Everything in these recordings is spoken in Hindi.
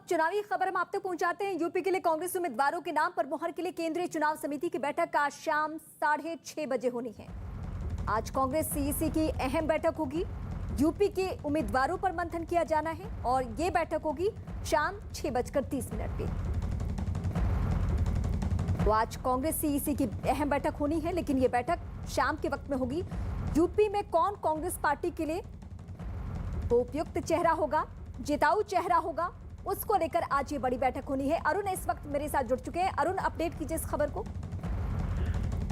अब चुनावी खबर हम आप तक पहुंचाते हैं। यूपी के लिए कांग्रेस उम्मीदवारों के नाम पर मुहर के लिए केंद्रीय चुनाव समिति की बैठक आज शाम 6:30 बजे होनी है। आज कांग्रेस सीईसी की अहम बैठक होगी। यूपी के उम्मीदवारों पर मंथन किया जाना है और ये बैठक होगी शाम 6:30 पे। तो आज कांग्रेस सीईसी की अहम बैठक होनी है, लेकिन ये बैठक शाम के वक्त में होगी। यूपी में कौन कांग्रेस पार्टी के लिए उपयुक्त चेहरा होगा, जिताऊ चेहरा होगा, उसको लेकर आज ये बड़ी बैठक होनी है। अरुण इस वक्त मेरे साथ जुड़ चुके हैं। अरुण, अपडेट कीजिए इस खबर को।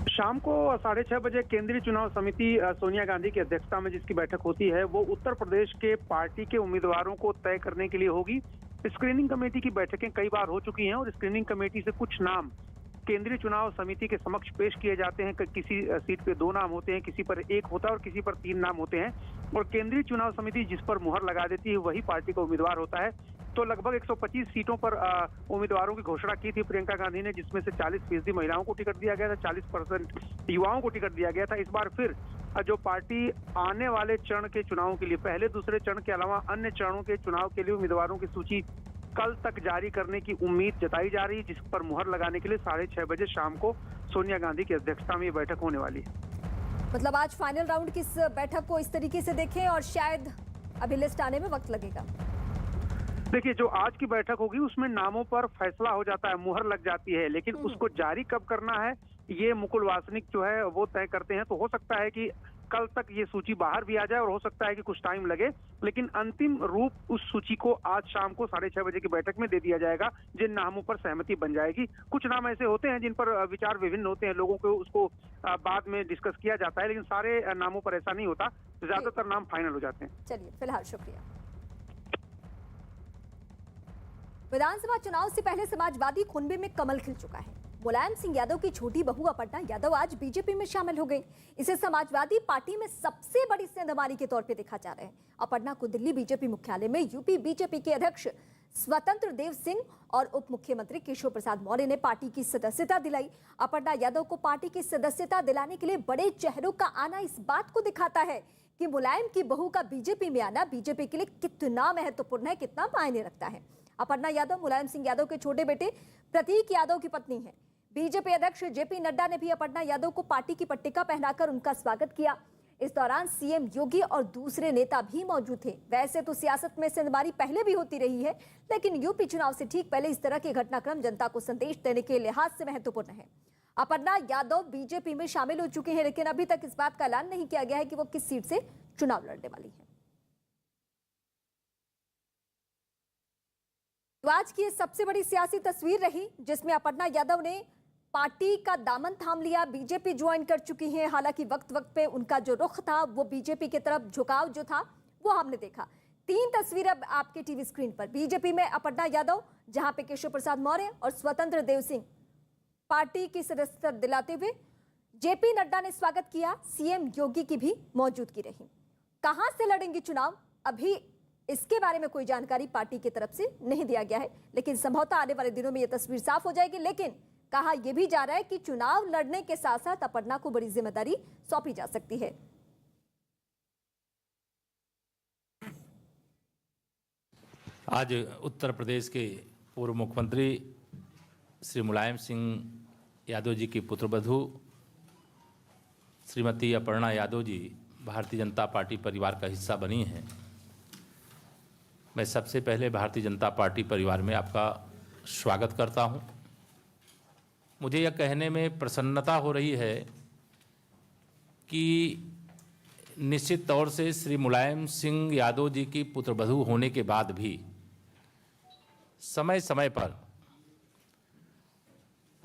शाम को 6:30 बजे केंद्रीय चुनाव समिति सोनिया गांधी की अध्यक्षता में जिसकी बैठक होती है वो उत्तर प्रदेश के पार्टी के उम्मीदवारों को तय करने के लिए होगी। स्क्रीनिंग कमेटी की बैठकें कई बार हो चुकी हैं और स्क्रीनिंग कमेटी से कुछ नाम केंद्रीय चुनाव समिति के समक्ष पेश किए जाते हैं। किसी सीट पे 2 नाम होते हैं, किसी पर 1 होता है और किसी पर 3 नाम होते हैं और केंद्रीय चुनाव समिति जिस पर मुहर लगा देती है वही पार्टी का उम्मीदवार होता है। तो लगभग 125 सीटों पर उम्मीदवारों की घोषणा की थी प्रियंका गांधी ने, जिसमें से 40% महिलाओं को टिकट दिया गया था, 40% युवाओं को टिकट दिया गया था। इस बार फिर जो पार्टी आने वाले चरण के चुनावों के लिए, पहले दूसरे चरण के अलावा अन्य चरणों के चुनाव के लिए उम्मीदवारों की सूची कल तक जारी करने की उम्मीद जताई जा रही है, जिस पर मुहर लगाने के लिए 6:30 बजे शाम को सोनिया गांधी की अध्यक्षता में ये बैठक होने वाली है। मतलब आज फाइनल राउंड की इस बैठक को इस तरीके से देखें और शायद अभी लिस्ट आने में वक्त लगेगा। देखिए, जो आज की बैठक होगी उसमें नामों पर फैसला हो जाता है, मुहर लग जाती है, लेकिन उसको जारी कब करना है ये मुकुल वासनिक जो है वो तय करते हैं। तो हो सकता है कि कल तक ये सूची बाहर भी आ जाए और हो सकता है कि कुछ टाइम लगे, लेकिन अंतिम रूप उस सूची को आज शाम को 6:30 बजे की बैठक में दे दिया जाएगा, जिन नामों पर सहमति बन जाएगी। कुछ नाम ऐसे होते हैं जिन पर विचार विभिन्न होते हैं, लोगों को उसको बाद में डिस्कस किया जाता है, लेकिन सारे नामों पर ऐसा नहीं होता, ज्यादातर नाम फाइनल हो जाते हैं। चलिए, फिलहाल शुक्रिया। विधानसभा चुनाव से पहले समाजवादी कुनबे में कमल खिल चुका है। मुलायम सिंह यादव की छोटी बहू अपर्णा यादव आज बीजेपी में शामिल हो गई। इसे समाजवादी पार्टी में सबसे बड़ी सेंधमारी के तौर पे देखा जा रहा है। अपर्णा को दिल्ली बीजेपी मुख्यालय में यूपी बीजेपी के अध्यक्ष स्वतंत्र देव सिंह और उप मुख्यमंत्री केशव प्रसाद मौर्य ने पार्टी की सदस्यता दिलाई। अपर्णा यादव को पार्टी की सदस्यता दिलाने के लिए बड़े चेहरों का आना इस बात को दिखाता है कि मुलायम की बहू का बीजेपी में आना बीजेपी के लिए कितना महत्वपूर्ण है, कितना मायने रखता है। अपर्णा यादव मुलायम सिंह यादव के छोटे बेटे प्रतीक यादव की पत्नी है। बीजेपी अध्यक्ष जेपी नड्डा ने भी अपर्णा यादव को पार्टी की पट्टिका पहनाकर उनका स्वागत किया। इस दौरान सीएम योगी और दूसरे नेता भी मौजूद थे। वैसे तो सियासत में सेंधमारी पहले भी होती रही है, लेकिन यूपी चुनाव से ठीक पहले इस तरह के घटनाक्रम जनता को संदेश देने के लिहाज से महत्वपूर्ण है। अपर्णा यादव बीजेपी में शामिल हो चुके हैं, लेकिन अभी तक इस बात का ऐलान नहीं किया गया है कि वो किस सीट से चुनाव लड़ने वाली है। तो आज की सबसे बड़ी सियासी तस्वीर रही जिसमें अपर्णा यादव ने पार्टी का दामन थाम लिया, बीजेपी ज्वाइन कर चुकी हैं। हालांकि वक्त वक्त पे उनका जो रुख था, वो बीजेपी की तरफ झुकाव जो था वो हमने देखा। 3 तस्वीरें अब आपके टीवी स्क्रीन पर। बीजेपी में अपर्णा यादव, जहां पे केशव प्रसाद मौर्य और स्वतंत्र देव सिंह पार्टी की सदस्यता दिलाते हुए जेपी नड्डा ने स्वागत किया। सीएम योगी की भी मौजूदगी रही। कहां से लड़ेंगे चुनाव, अभी इसके बारे में कोई जानकारी पार्टी की तरफ से नहीं दिया गया है, लेकिन संभवतः आने वाले दिनों में यह तस्वीर साफ हो जाएगी। लेकिन कहा यह भी जा रहा है कि चुनाव लड़ने के साथ साथ अपर्णा को बड़ी जिम्मेदारी सौंपी जा सकती है। आज उत्तर प्रदेश के पूर्व मुख्यमंत्री श्री मुलायम सिंह यादव जी की पुत्रवधू श्रीमती अपर्णा यादव जी भारतीय जनता पार्टी परिवार का हिस्सा बनी हैं। मैं सबसे पहले भारतीय जनता पार्टी परिवार में आपका स्वागत करता हूं। मुझे यह कहने में प्रसन्नता हो रही है कि निश्चित तौर से श्री मुलायम सिंह यादव जी की पुत्रवधू होने के बाद भी समय समय पर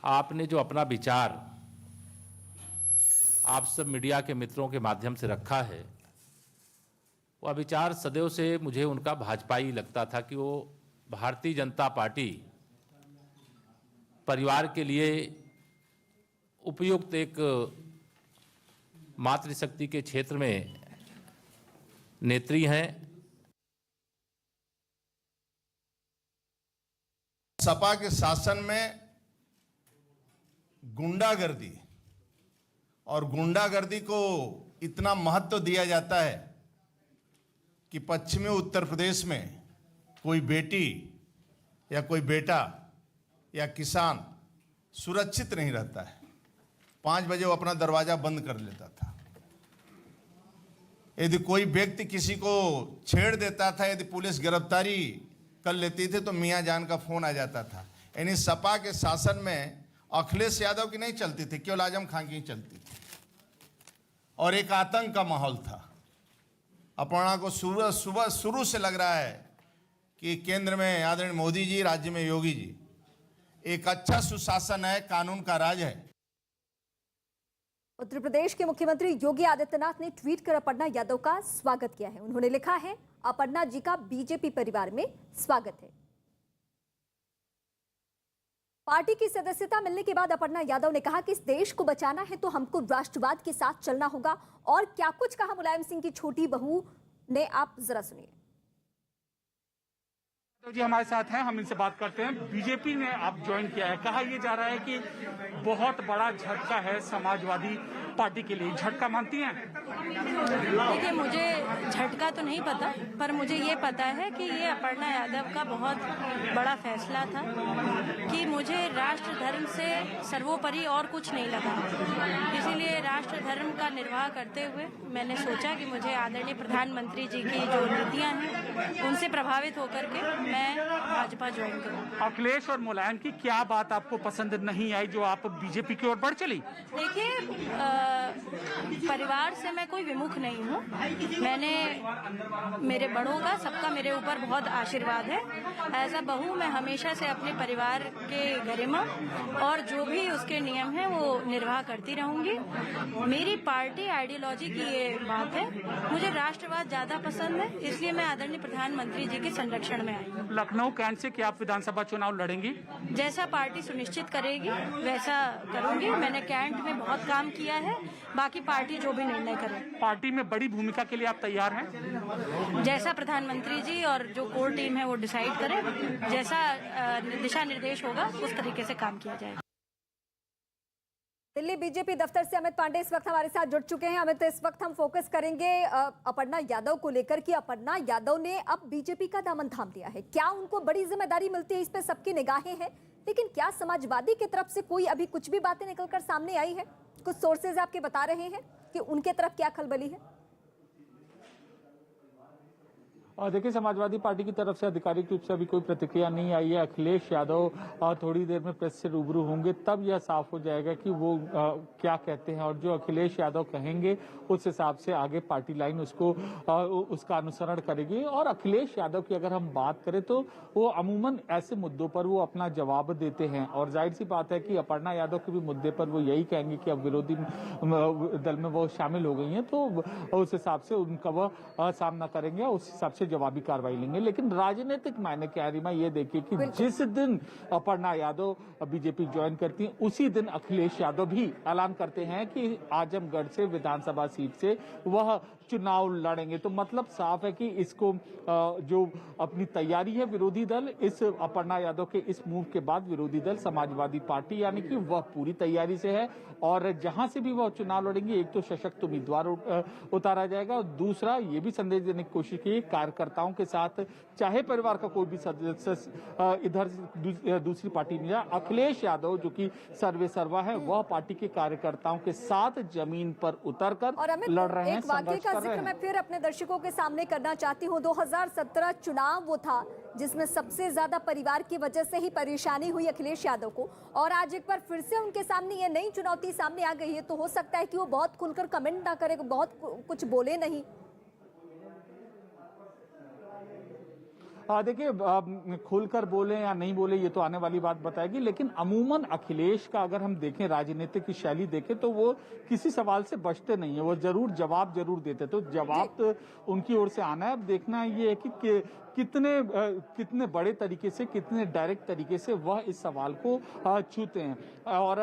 आपने जो अपना विचार आप सब मीडिया के मित्रों के माध्यम से रखा है, वह विचार सदैव से मुझे उनका भाजपाई लगता था कि वो भारतीय जनता पार्टी परिवार के लिए उपयुक्त एक मातृशक्ति के क्षेत्र में नेत्री हैं। सपा के शासन में गुंडागर्दी और गुंडागर्दी को इतना महत्व दिया जाता है कि पश्चिमी उत्तर प्रदेश में कोई बेटी या कोई बेटा या किसान सुरक्षित नहीं रहता है। 5 बजे वो अपना दरवाजा बंद कर लेता था। यदि कोई व्यक्ति किसी को छेड़ देता था, यदि पुलिस गिरफ्तारी कर लेती थी तो मियां जान का फोन आ जाता था। यानी सपा के शासन में अखिलेश यादव की नहीं चलती थी, केवल आजम खान की चलती थी और एक आतंक का माहौल था। अपर्णा को सुबह शुरू से लग रहा है कि केंद्र में आदरणीय मोदी जी, राज्य में योगी जी, एक अच्छा सुशासन है, कानून का राज है। उत्तर प्रदेश के मुख्यमंत्री योगी आदित्यनाथ ने ट्वीट कर अपर्णा यादव का स्वागत किया है। उन्होंने लिखा है, अपर्णा जी का बीजेपी परिवार में स्वागत है। पार्टी की सदस्यता मिलने के बाद अपर्णा यादव ने कहा कि इस देश को बचाना है तो हमको राष्ट्रवाद के साथ चलना होगा। और क्या कुछ कहा मुलायम सिंह की छोटी बहू ने, आप जरा सुनिए। तो जी हमारे साथ हैं, हम इनसे बात करते हैं। बीजेपी ने आप ज्वाइन किया है, कहा यह जा रहा है कि बहुत बड़ा झटका है समाजवादी पार्टी के लिए, झटका मानती हैं? देखिए, मुझे झटका तो नहीं पता, पर मुझे ये पता है कि ये अपर्णा यादव का बहुत बड़ा फैसला था कि मुझे राष्ट्र धर्म से सर्वोपरि और कुछ नहीं लगा। इसीलिए राष्ट्र धर्म का निर्वाह करते हुए मैंने सोचा कि मुझे आदरणीय प्रधानमंत्री जी की जो नीतियां हैं उनसे प्रभावित होकर के मैं भाजपा ज्वाइन करूँ। अखिलेश और मुलायम की क्या बात आपको पसंद नहीं आई जो आप बीजेपी की ओर बढ़ चली? देखिए, परिवार से मैं कोई विमुख नहीं हूँ। मैंने मेरे बड़ों का, सबका मेरे ऊपर बहुत आशीर्वाद है। एज अ बहू मैं हमेशा से अपने परिवार के गरिमा और जो भी उसके नियम हैं वो निर्वाह करती रहूंगी। मेरी पार्टी आइडियोलॉजी की ये बात है, मुझे राष्ट्रवाद ज्यादा पसंद है, इसलिए मैं आदरणीय प्रधानमंत्री जी के संरक्षण में आई हूँ। लखनऊ कैंट से क्या आप विधानसभा चुनाव लड़ेंगी? जैसा पार्टी सुनिश्चित करेगी वैसा करूंगी। मैंने कैंट में बहुत काम किया है, बाकी पार्टी जो भी निर्णय करे। पार्टी में बड़ी भूमिका के लिए आप तैयार हैं? जैसा प्रधानमंत्री जी और जो कोर टीम है वो डिसाइड करे, जैसा दिशा निर्देश होगा उस तरीके से काम किया जाएगा। दिल्ली बीजेपी दफ्तर से अमित पांडे इस वक्त हमारे साथ जुड़ चुके हैं। अमित, इस वक्त हम फोकस करेंगे अपर्णा यादव को लेकर कि अपर्णा यादव ने अब बीजेपी का दामन थाम लिया है। क्या उनको बड़ी जिम्मेदारी मिलती है, इस पे सबकी निगाहें हैं, लेकिन क्या समाजवादी की तरफ से कोई अभी कुछ भी बातें निकलकर सामने आई है? कुछ सोर्सेज आपके बता रहे हैं कि उनके तरफ क्या खलबली है? और देखिए, समाजवादी पार्टी की तरफ से आधिकारिक रूप से अभी कोई प्रतिक्रिया नहीं आई है। अखिलेश यादव थोड़ी देर में प्रेस से रूबरू होंगे, तब यह साफ हो जाएगा कि वो क्या कहते हैं, और जो अखिलेश यादव कहेंगे उस हिसाब से आगे पार्टी लाइन उसका अनुसरण करेगी। और अखिलेश यादव की अगर हम बात करें तो वो अमूमन ऐसे मुद्दों पर वो अपना जवाब देते हैं, और जाहिर सी बात है कि अपर्णा यादव के भी मुद्दे पर वो यही कहेंगे कि अब विरोधी दल में वो शामिल हो गई हैं, तो उस हिसाब से उनका वह सामना करेंगे, उस हिसाब से जवाबी कार्रवाई लेंगे। लेकिन राजनीतिक मायने क्या रिमा, ये देखिए कि जिस दिन अपर्णा यादव बीजेपी ज्वाइन करती हैं उसी दिन अखिलेश यादव भी ऐलान करते हैं कि आजमगढ़ से विधानसभा सीट से वह चुनाव लड़ेंगे। तो मतलब साफ है कि इसको जो अपनी तैयारी है विरोधी दल, इस अपर्णा यादव के इस मूव के बाद विरोधी दल समाजवादी पार्टी यानी कि वह पूरी तैयारी से है, और जहां से भी वह चुनाव लड़ेंगे एक तो सशक्त उम्मीदवार उतारा जाएगा, और दूसरा ये भी संदेश देने की कोशिश की कार्यकर्ताओं के साथ, चाहे परिवार का कोई भी सदस्य इधर दूसरी पार्टी में जाए, अखिलेश यादव जो कि सर्वे सर्वा है वह पार्टी के कार्यकर्ताओं के साथ जमीन पर उतरकर लड़ रहे हैं, संघर्ष कर रहे हैं। मैं फिर अपने दर्शकों के सामने करना चाहती हूँ। 2017 चुनाव वो था जिसमें सबसे ज्यादा परिवार की वजह से ही परेशानी हुई अखिलेश यादव को, और आज एक बार फिर से उनके सामने ये नई चुनौती सामने आ गई है। तो हो सकता है कि वो बहुत खुलकर कमेंट ना करे, बहुत कुछ बोले नहीं। देखिए, खुलकर बोले या नहीं बोले ये तो आने वाली बात बताएगी, लेकिन अमूमन अखिलेश का अगर हम देखें, राजनीतिक की शैली देखें, तो वो किसी सवाल से बचते नहीं है, वो जवाब जरूर देते। तो जवाब तो उनकी ओर से आना है। अब देखना ये है कि कितने बड़े तरीके से, कितने डायरेक्ट तरीके से वह इस सवाल को छूते हैं, और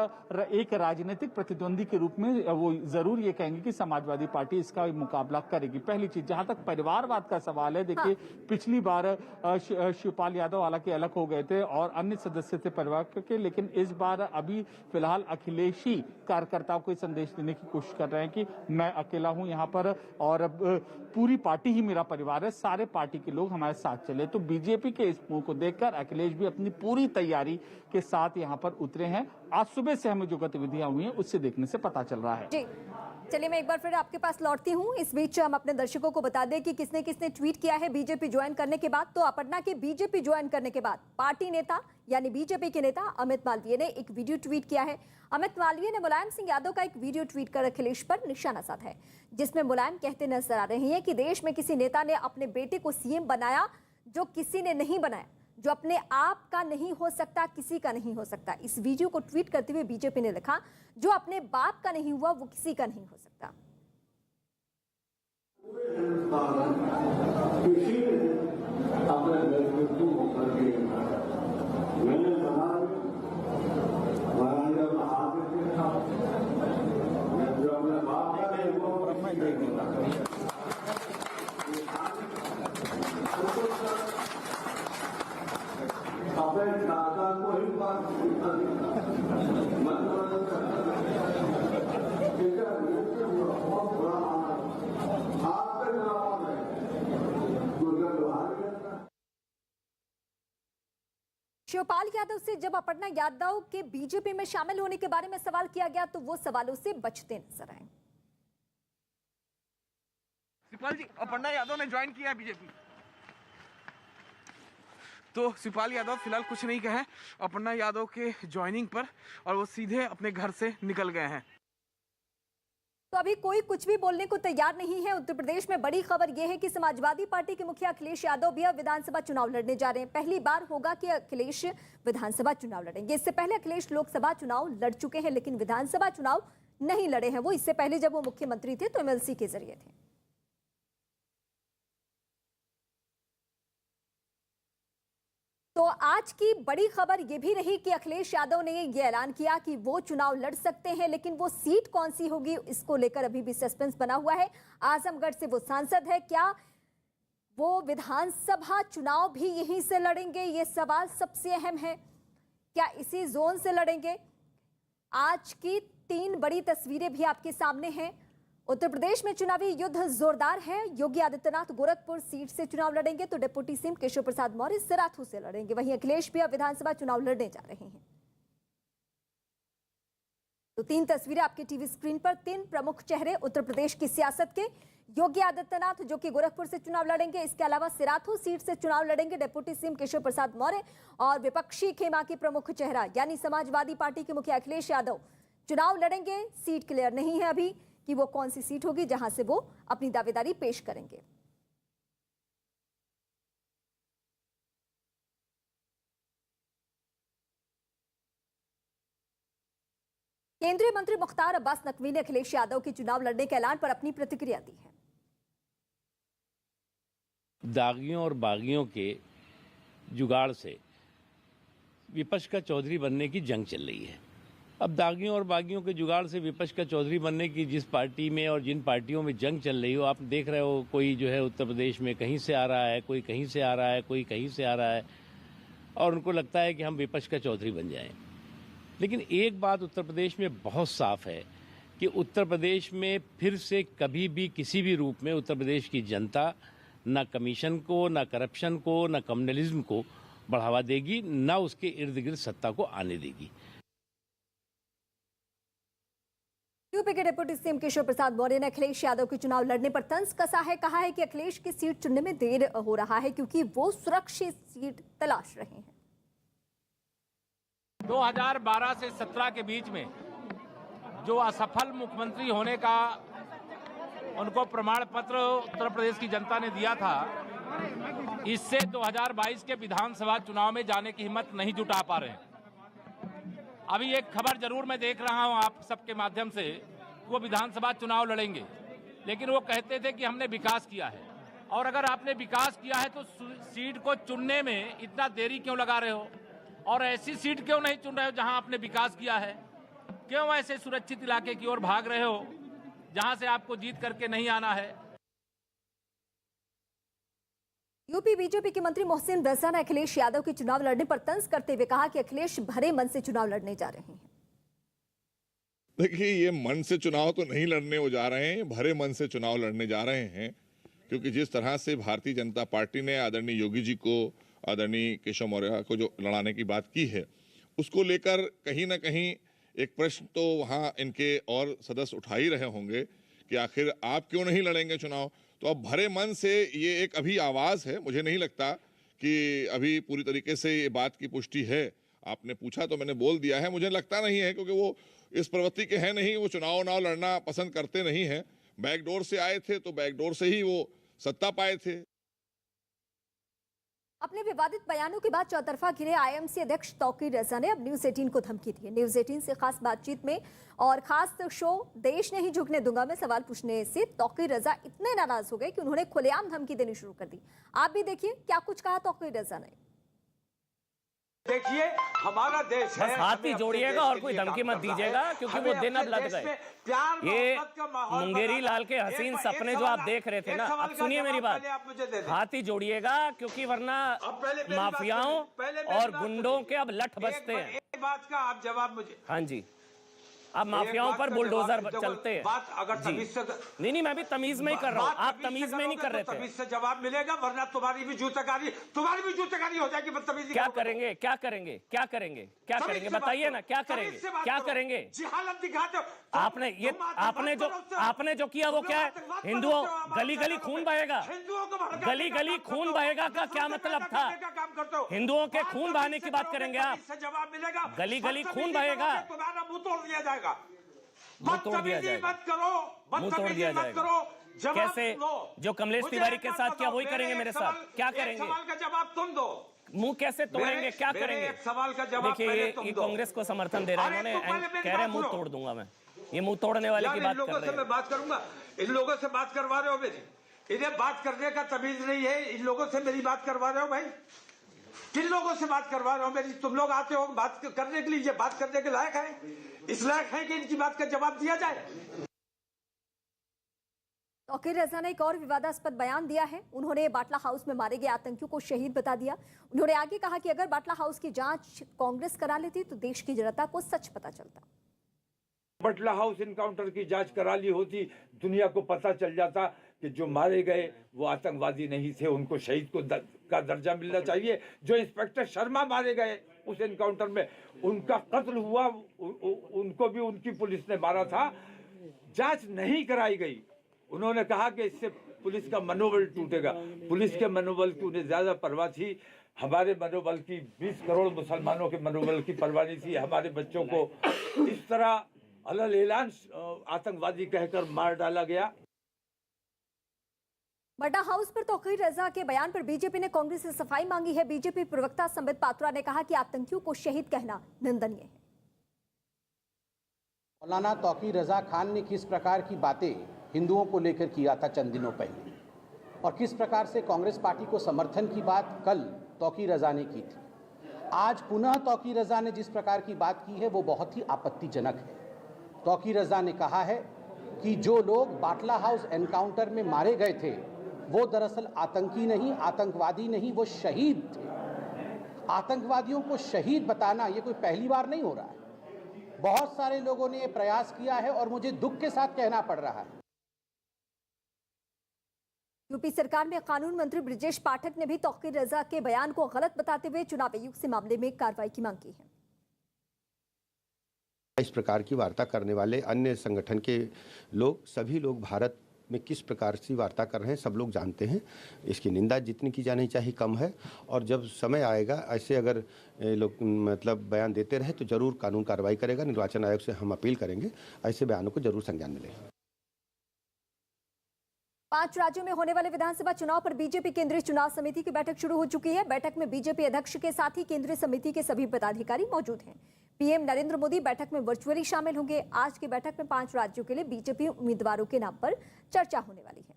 एक राजनीतिक प्रतिद्वंदी के रूप में वो जरूर ये कहेंगे कि समाजवादी पार्टी इसका मुकाबला करेगी। पहली चीज, जहां तक परिवारवाद का सवाल है, देखिए पिछली बार शिवपाल यादव हालांकि अलग हो गए थे और अन्य सदस्य थे परिवार के, लेकिन इस बार अभी फिलहाल अखिलेश ही कार्यकर्ताओं को संदेश देने की कोशिश कर रहे हैं कि मैं अकेला हूं यहाँ पर और पूरी पार्टी ही मेरा परिवार है, सारे पार्टी के लोग हमारे साथ चले। तो बीजेपी के इस मूव को देखकर अखिलेश भी अपनी पूरी तैयारी के साथ यहाँ पर उतरे हैं। आज सुबह से हमें जो गतिविधियां हुई हैं उससे देखने से पता चल रहा है। जी चलिए, मैं एक बार फिर आपके पास लौटती हूँ। इस बीच हम अपने दर्शकों को बता दें कि किसने किसने ट्वीट किया है बीजेपी ज्वाइन करने के बाद। तो अपर्णा के बीजेपी ज्वाइन करने के बाद पार्टी नेता यानी बीजेपी के नेता अमित मालवीय ने एक वीडियो ट्वीट किया है। अमित मालवीय ने मुलायम सिंह यादव का एक वीडियो ट्वीट कर अखिलेश पर निशाना साधा है, जिसमें मुलायम कहते नजर आ रहे हैं कि देश में किसी नेता ने अपने बेटे को सीएम बनाया जो किसी ने नहीं बनाया, जो अपने आप का नहीं हो सकता किसी का नहीं हो सकता। इस वीडियो को ट्वीट करते हुए बीजेपी ने लिखा, जो अपने बाप का नहीं हुआ वो किसी का नहीं हो सकता। शिवपाल यादव से जब अपर्णा यादव के बीजेपी में शामिल होने के बारे में सवाल किया गया तो वो सवालों से बचते नजर आए। शिवपाल जी, अपर्णा यादव ने ज्वाइन किया है बीजेपी, तो शिवपाल यादव फिलहाल कुछ नहीं कहे अपर्णा यादव के ज्वाइनिंग पर और वो सीधे अपने घर से निकल गए हैं। तो अभी कोई कुछ भी बोलने को तैयार नहीं है। उत्तर प्रदेश में बड़ी खबर यह है कि समाजवादी पार्टी के मुखिया अखिलेश यादव भी अब विधानसभा चुनाव लड़ने जा रहे हैं। पहली बार होगा कि अखिलेश विधानसभा चुनाव लड़ेंगे। इससे पहले अखिलेश लोकसभा चुनाव लड़ चुके हैं, लेकिन विधानसभा चुनाव नहीं लड़े हैं वो। इससे पहले जब वो मुख्यमंत्री थे तो एमएलसी के जरिए थे। तो आज की बड़ी खबर यह भी रही कि अखिलेश यादव ने यह ऐलान किया कि वो चुनाव लड़ सकते हैं, लेकिन वो सीट कौन सी होगी इसको लेकर अभी भी सस्पेंस बना हुआ है। आजमगढ़ से वो सांसद है, क्या वो विधानसभा चुनाव भी यहीं से लड़ेंगे, ये सवाल सबसे अहम है। क्या इसी जोन से लड़ेंगे? आज की 3 बड़ी तस्वीरें भी आपके सामने हैं। उत्तर प्रदेश में चुनावी युद्ध जोरदार है। योगी आदित्यनाथ गोरखपुर सीट से चुनाव लड़ेंगे तो डिप्टी सीएम केशव प्रसाद मौर्य सिराथू से लड़ेंगे। वहीं अखिलेश भी अब विधानसभा चुनाव लड़ने जा रहे हैं। तो 3 तस्वीरें आपके टीवी स्क्रीन पर। 3 प्रमुख चेहरे उत्तर प्रदेश की सियासत के। योगी आदित्यनाथ जो कि गोरखपुर से चुनाव लड़ेंगे, इसके अलावा सिराथू सीट से चुनाव लड़ेंगे डिप्टी सीएम केशव प्रसाद मौर्य, और विपक्षी खेमा की प्रमुख चेहरा यानी समाजवादी पार्टी के मुखिया अखिलेश यादव चुनाव लड़ेंगे। सीट क्लियर नहीं है अभी कि वो कौन सी सीट होगी जहां से वो अपनी दावेदारी पेश करेंगे। केंद्रीय मंत्री मुख्तार अब्बास नकवी ने अखिलेश यादव के चुनाव लड़ने के ऐलान पर अपनी प्रतिक्रिया दी है। दागियों और बागियों के जुगाड़ से विपक्ष का चौधरी बनने की जंग चल रही है। अब दागियों और बागियों के जुगाड़ से विपक्ष का चौधरी बनने की जिस पार्टी में और जिन पार्टियों में जंग चल रही हो, आप देख रहे हो, कोई जो है उत्तर प्रदेश में कहीं से आ रहा है, कोई कहीं से आ रहा है, कोई कहीं से आ रहा है, और उनको लगता है कि हम विपक्ष का चौधरी बन जाएं। लेकिन एक बात उत्तर प्रदेश में बहुत साफ है कि उत्तर प्रदेश में फिर से कभी भी किसी भी रूप में उत्तर प्रदेश की जनता न कमीशन को, न करप्शन को, न कम्युनलिज्म को बढ़ावा देगी, न उसके इर्द गिर्द सत्ता को आने देगी। यूपी के डिप्टी सीएम केशव प्रसाद मौर्य ने अखिलेश यादव के चुनाव लड़ने पर तंज कसा है। कहा है कि अखिलेश की सीट चुनने में देर हो रहा है क्योंकि वो सुरक्षित सीट तलाश रहे हैं। 2012 से 17 के बीच में जो असफल मुख्यमंत्री होने का उनको प्रमाण पत्र उत्तर प्रदेश की जनता ने दिया था, इससे 2022 के विधानसभा चुनाव में जाने की हिम्मत नहीं जुटा पा रहे हैं। अभी एक खबर जरूर मैं देख रहा हूं आप सबके माध्यम से, वो विधानसभा चुनाव लड़ेंगे, लेकिन वो कहते थे कि हमने विकास किया है। और अगर आपने विकास किया है तो सीट को चुनने में इतना देरी क्यों लगा रहे हो, और ऐसी सीट क्यों नहीं चुन रहे हो जहां आपने विकास किया है? क्यों ऐसे सुरक्षित इलाके की ओर भाग रहे हो जहां से आपको जीत करके नहीं आना है? यूपी बीजेपी के मंत्री मोहसिन रजा ने अखिलेश यादव के चुनाव लड़ने पर तंज करते हुए कहा कि अखिलेश भरे मन से चुनाव लड़ने जा रहे हैं। देखिए, ये मन से चुनाव तो नहीं लड़ने वो जा रहे हैं, भरे मन से चुनाव लड़ने जा रहे हैं, क्योंकि जिस तरह से भारतीय जनता पार्टी ने आदरणीय योगी जी को, आदरणीय केशव मौर्य को जो लड़ाने की बात की है, उसको लेकर कहीं ना कहीं एक प्रश्न तो वहाँ इनके और सदस्य उठा ही रहे होंगे कि आखिर आप क्यों नहीं लड़ेंगे चुनाव। तो अब भरे मन से ये एक अभी आवाज़ है, मुझे नहीं लगता कि अभी पूरी तरीके से ये बात की पुष्टि है। आपने पूछा तो मैंने बोल दिया है, मुझे लगता नहीं है, क्योंकि वो इस प्रवृत्ति के हैं नहीं, वो चुनाव लड़ना पसंद करते नहीं हैं। बैकडोर से आए थे तो बैकडोर से ही वो सत्ता पाए थे। अपने विवादित बयानों के बाद चौतरफा घिरे आईएमसी अध्यक्ष तौकीर रजा ने अब न्यूज 18 को धमकी दी है। न्यूज 18 से खास बातचीत में और खास शो देश नहीं झुकने दूंगा में सवाल पूछने से तौकीर रजा इतने नाराज हो गए कि उन्होंने खुलेआम धमकी देनी शुरू कर दी। आप भी देखिए क्या कुछ कहा तौकीर रजा ने। देखिए, हमारा देश है, बस हाथ ही जोड़िएगा और कोई धमकी मत दीजिएगा, क्योंकि वो दिन अब लग गए। ये मुंगेरी लाल के हसीन सपने जो आप देख रहे थे ना, अब सुनिए मेरी बात, हाथ ही जोड़िएगा, क्योंकि वरना माफियाओं और गुंडों के अब लठ बजते हैं। एक बात का आप जवाब मुझे। हाँ जी, अब माफियाओं पर बुलडोजर चलते हैं। बात अगर तमीज से नहीं, मैं भी तमीज में ही कर रहा हूँ, आप तमीज में नहीं कर रहे थे। तमीज से जवाब मिलेगा, वरना तुम्हारी भी जूतकारी हो जाएगी बदतमीजी। क्या करेंगे, क्या करेंगे, क्या करेंगे, क्या करेंगे, बताइए ना, क्या करेंगे, क्या करेंगे। जिहालत दिखाते हो। आपने जो किया वो क्या है? हिंदुओं गली गली खून बहेगा, गली गली खून बहेगा का क्या मतलब था? हिंदुओं के खून बहाने की बात करेंगे आप? जवाब मिलेगा, गली गली खून बहेगा, तुम्हारा मुंह तोड़ दिया जाएगा। मुंह तोड़ दिया जाएगा, मत करो, मुंह तोड़ दिया जाएगा। कैसे? जो कमलेश तिवारी के साथ किया वही करेंगे मेरे साथ? क्या करेंगे? सवाल का जवाब तुम दो। मुंह कैसे तोड़ेंगे, क्या करेंगे? सवाल का जवाब देखिए, ये कांग्रेस को समर्थन दे रहे हैं, इन्होंने कह रहे मुंह तोड़ दूंगा मैं। ये मुंह तोड़ने वाले की बात कर रहे हैं। मैं बात करूंगा, इन लोगों से बात करवा रहे हो मेरी, इन्हें बात करने का तमीज नहीं है। इन लोगों से मेरी बात करवा रहे हो भाई, किन लोगों से बात करवा रहे हो मेरी? तुम लोग आते हो बात करने के लिए, ये बात करने के लायक है, इस लायक है कि इनकी बात का जवाब दिया जाए। तौकीर रजा ने एक और विवादास्पद बयान दिया है। उन्होंने बाटला हाउस में मारे गए आतंकियों को शहीद बता दिया। उन्होंने आगे कहा कि अगर बाटला हाउस की जांच कांग्रेस करा लेती तो देश की जनता को सच पता चलता। बाटला हाउस इनकाउंटर की जांच करा ली होती, दुनिया को पता चल जाता कि जो मारे गए वो आतंकवादी नहीं थे, उनको शहीद का दर्जा मिलना चाहिए। जो इंस्पेक्टर शर्मा मारे गए उस एनकाउंटर में, उनका कत्ल हुआ, उनको भी उनकी पुलिस ने मारा था, जांच नहीं कराई गई। उन्होंने कहा कि इससे पुलिस का मनोबल टूटेगा। पुलिस के मनोबल की उन्हें ज्यादा परवाह थी, हमारे मनोबल की, 20 करोड़ मुसलमानों के मनोबल की परवाह नहीं थी। हमारे बच्चों को इस तरह अलल एलान आतंकवादी कहकर मार डाला गया। बाटला हाउस पर तौकीर रजा के बयान पर बीजेपी ने कांग्रेस से सफाई मांगी है। बीजेपी प्रवक्ता संबित पात्रा ने कहा कि आतंकियों को शहीद कहना निंदनीय है। मौलाना तौकीर रजा खान ने किस प्रकार की बातें हिंदुओं को लेकर किया था चंद दिनों पहले, और किस प्रकार से कांग्रेस पार्टी को समर्थन की बात कल तौकीर रजा ने की थी, आज पुनः तौकीर रजा ने जिस प्रकार की बात की है वो बहुत ही आपत्तिजनक है। तौकीर रजा ने कहा है कि जो लोग बाटला हाउस एनकाउंटर में मारे गए थे वो दरअसल आतंकी नहीं, आतंकवादी नहीं, वो शहीद थे। आतंकवादियों को शहीद बताना ये कोई पहली बार नहीं हो रहा है, बहुत सारे लोगों ने ये प्रयास किया है और मुझे दुख के साथ कहना पड़ रहा है। यूपी सरकार में कानून मंत्री ब्रजेश पाठक ने भी तौकीर रजा के बयान को गलत बताते हुए चुनाव आयोग से मामले में कार्रवाई की मांग की है। इस प्रकार की वार्ता करने वाले अन्य संगठन के लोग, सभी लोग भारत में किस प्रकार से वार्ता कर रहे हैं सब लोग जानते हैं। इसकी निंदा जितनी की जानी चाहिए कम है, और जब समय आएगा ऐसे अगर लोग मतलब बयान देते रहे तो जरूर कानून कार्रवाई करेगा। निर्वाचन आयोग से हम अपील करेंगे, ऐसे बयानों को जरूर संज्ञान मिलेगा। 5 राज्यों में होने वाले विधानसभा चुनाव पर बीजेपी केंद्रीय चुनाव समिति की बैठक शुरू हो चुकी है। बैठक में बीजेपी अध्यक्ष के साथ ही केंद्रीय समिति के सभी पदाधिकारी मौजूद हैं। पीएम नरेंद्र मोदी बैठक में वर्चुअली शामिल होंगे। आज की बैठक में 5 राज्यों के लिए बीजेपी उम्मीदवारों के नाम पर चर्चा होने वाली है।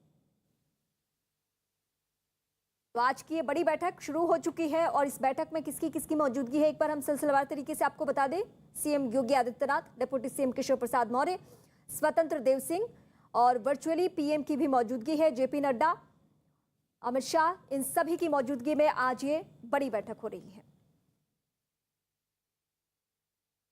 तो आज की ये बड़ी बैठक शुरू हो चुकी है और इस बैठक में किसकी किसकी मौजूदगी है एक बार हम सिलसिलेवार तरीके से आपको बता दें। CM Yogi Adityanath, deputy CM Keshav Prasad Maurya, स्वतंत्र देव सिंह और वर्चुअली पीएम की भी मौजूदगी है। जेपी नड्डा, अमित शाह इन सभी की मौजूदगी में आज ये बड़ी बैठक हो रही है।